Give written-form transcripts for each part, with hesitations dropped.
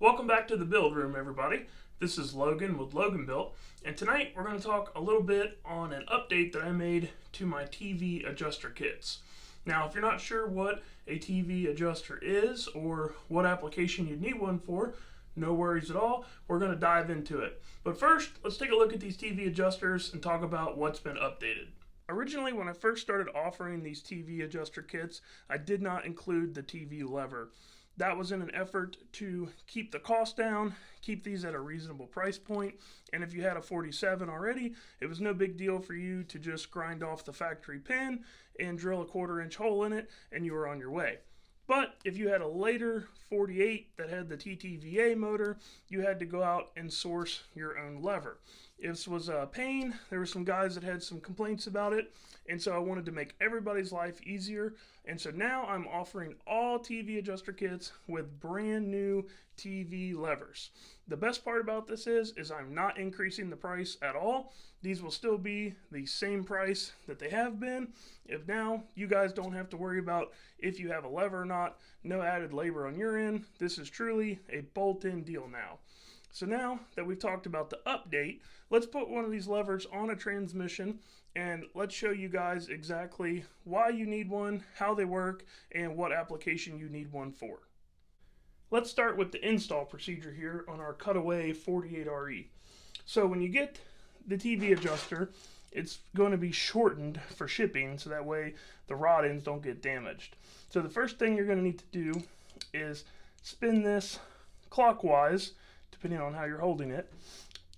Welcome back to the Build Room, everybody. This is Logan with Loganbuilt, and tonight we're going to talk a little bit on an update that I made to my TV adjuster kits. Now, if you're not sure what a TV adjuster is or what application you need one for, no worries at all. We're going to dive into it. But first, let's take a look at these TV adjusters and talk about what's been updated. Originally, when I first started offering these TV adjuster kits, I did not include the TV lever. That was in an effort to keep the cost down, keep these at a reasonable price point, and if you had a 47 already, it was no big deal for you to just grind off the factory pin and drill a 1/4-inch hole in it, and you were on your way. But if you had a later 48 that had the TTVA motor, you had to go out and source your own lever. This was a pain. There were some guys that had some complaints about it, and so I wanted to make everybody's life easier. And so now I'm offering all TV adjuster kits with brand new TV levers. The best part about this is I'm not increasing the price at all. These will still be the same price that they have been. If now you guys don't have to worry about if you have a lever or not, no added labor on your end. This is truly a bolt-in deal now. So now that we've talked about the update, let's put one of these levers on a transmission and let's show you guys exactly why you need one, how they work, and what application you need one for. Let's start with the install procedure here on our Cutaway 48RE. So when you get the TV adjuster, it's going to be shortened for shipping so that way the rod ends don't get damaged. So the first thing you're going to need to do is spin this clockwise, depending on how you're holding it.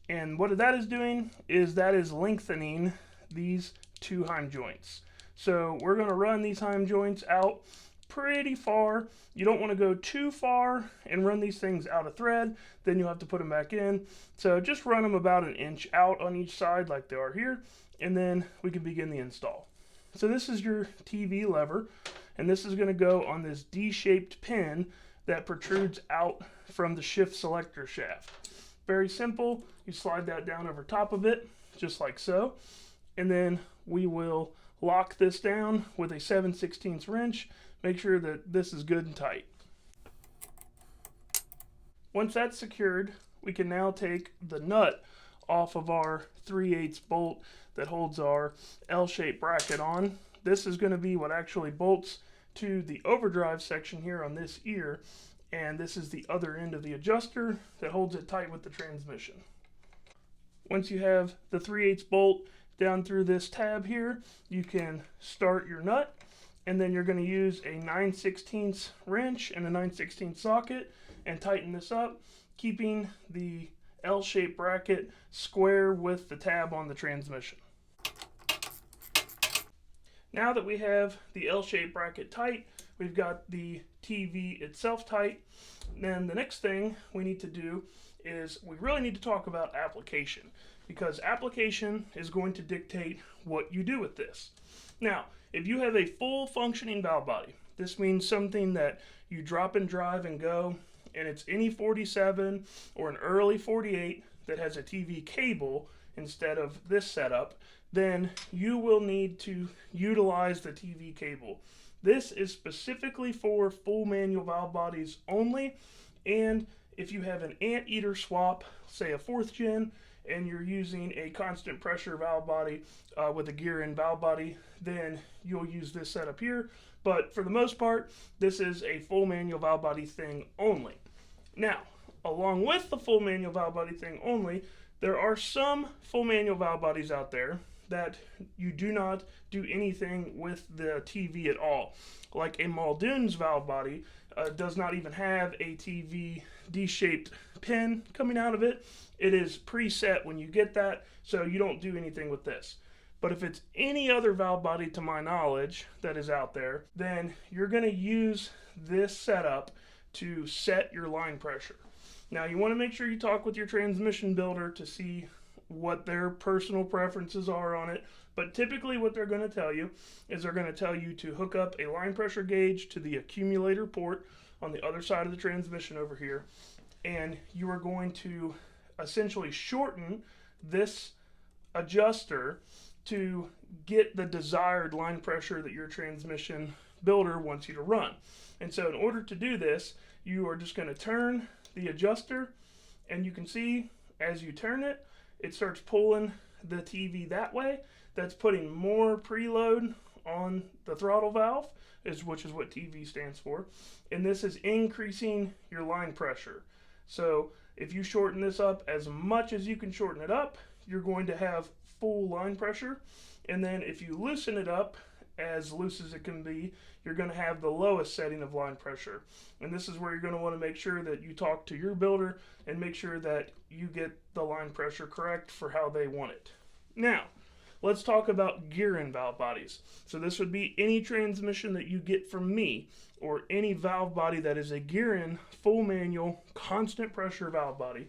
And what that is doing is that is lengthening these two heim joints. So we're going to run these heim joints out pretty far. You don't want to go too far and run these things out of thread, then you'll have to put them back in. So just run them about 1 inch out on each side like they are here, and then we can begin the install. So this is your TV lever, and this is going to go on this D-shaped pin that protrudes out from the shift selector shaft. Very simple. You slide that down over top of it, just like so. And then we will lock this down with a 7/16 wrench. Make sure that this is good and tight. Once that's secured, we can now take the nut off of our 3/8 bolt that holds our L-shaped bracket on. This is going to be what actually bolts to the overdrive section here on this ear, and this is the other end of the adjuster that holds it tight with the transmission. Once you have the 3/8 bolt down through this tab here, you can start your nut, and then you're going to use a 9/16 wrench and a 9/16 socket and tighten this up, keeping the L-shaped bracket square with the tab on the transmission. Now that we have the L-shaped bracket tight, we've got the TV itself tight, then the next thing we need to do is we really need to talk about application, because application is going to dictate what you do with this. Now, if you have a full functioning valve body, this means something that you drop and drive and go, and it's any 47 or an early 48 that has a TV cable instead of this setup, then you will need to utilize the TV cable. This is specifically for full manual valve bodies only, and if you have an anteater swap, say a 4th gen, and you're using a constant pressure valve body with a gear in valve body, then you'll use this setup here. But for the most part, this is a full manual valve body thing only. Now, along with the full manual valve body thing only, there are some full manual valve bodies out there that you do not do anything with the TV at all. Like a Muldoon's valve body does not even have a TV D-shaped pin coming out of it. It is preset when you get that, so you don't do anything with this. But if it's any other valve body to my knowledge that is out there, then you're going to use this setup to set your line pressure. Now you want to make sure you talk with your transmission builder to see what their personal preferences are on it, but typically what they're going to tell you is they're going to tell you to hook up a line pressure gauge to the accumulator port on the other side of the transmission over here, and you are going to essentially shorten this adjuster to get the desired line pressure that your transmission builder wants you to run. And so in order to do this, you are just going to turn the adjuster, and you can see as you turn it, it starts pulling the TV that way. That's putting more preload on the throttle valve, which is what TV stands for, and this is increasing your line pressure. So if you shorten this up as much as you can shorten it up, you're going to have full line pressure. And then if you loosen it up as loose as it can be, you're going to have the lowest setting of line pressure. And this is where you're going to want to make sure that you talk to your builder and make sure that you get the line pressure correct for how they want it. Now, let's talk about gear-in valve bodies. So this would be any transmission that you get from me, or any valve body that is a gear-in, full manual, constant pressure valve body.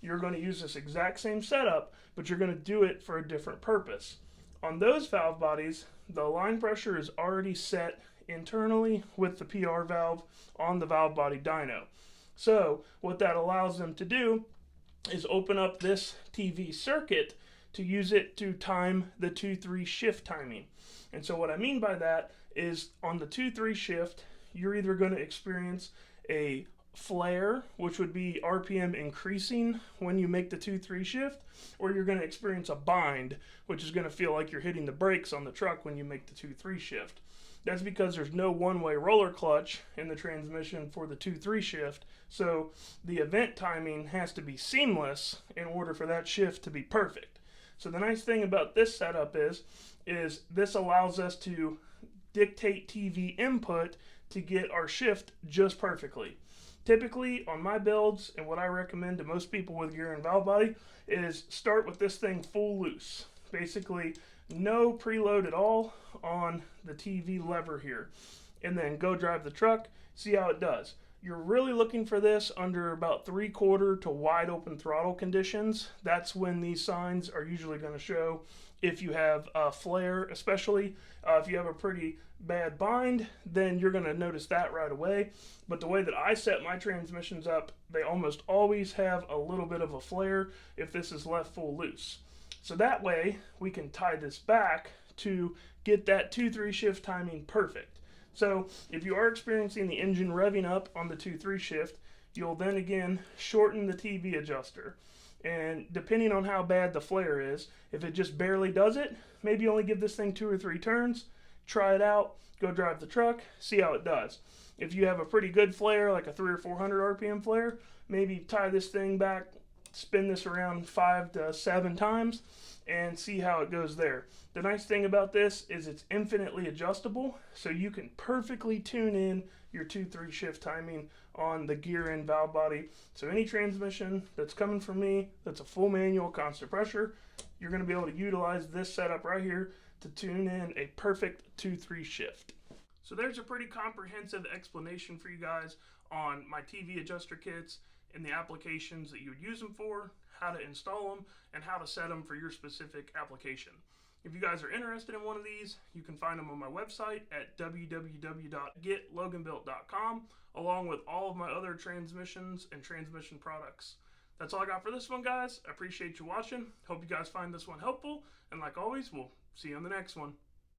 You're going to use this exact same setup, but you're going to do it for a different purpose. On those valve bodies, the line pressure is already set internally with the PR valve on the valve body dyno. So what that allows them to do is open up this TV circuit to use it to time the 2-3 shift timing. And so what I mean by that is on the 2-3 shift, you're either going to experience a flare, which would be RPM increasing when you make the 2-3 shift, or you're going to experience a bind, which is going to feel like you're hitting the brakes on the truck when you make the 2-3 shift. That's because there's no one-way roller clutch in the transmission for the 2-3 shift, so the event timing has to be seamless in order for that shift to be perfect. So the nice thing about this setup is this allows us to dictate TV input to get our shift just perfectly. Typically on my builds, and what I recommend to most people with gear and valve body, is start with this thing full loose. Basically no preload at all on the TV lever here, and then go drive the truck, see how it does. You're really looking for this under about 3/4 to wide open throttle conditions. That's when these signs are usually going to show. If you have a flare, especially if you have a pretty bad bind, then you're going to notice that right away. But the way that I set my transmissions up, they almost always have a little bit of a flare if this is left full loose. So that way we can tie this back to get that 2-3 shift timing perfect. So if you are experiencing the engine revving up on the 2-3 shift, you'll then again shorten the TV adjuster. And depending on how bad the flare is, if it just barely does it, maybe only give this thing 2 or 3 turns, try it out, go drive the truck, see how it does. If you have a pretty good flare, like a 300 or 400 RPM flare, maybe tie this thing back, spin this around 5 to 7 times, and see how it goes there. The nice thing about this is it's infinitely adjustable, so you can perfectly tune in your 2-3 shift timing on the gear-in valve body. So any transmission that's coming from me that's a full manual constant pressure, you're going to be able to utilize this setup right here to tune in a perfect 2-3 shift. So there's a pretty comprehensive explanation for you guys on my TV adjuster kits and the applications that you would use them for, how to install them, and how to set them for your specific application. If you guys are interested in one of these, you can find them on my website at www.getloganbuilt.com, along with all of my other transmissions and transmission products. That's all I got for this one, guys. I appreciate you watching. Hope you guys find this one helpful, and like always, we'll see you on the next one.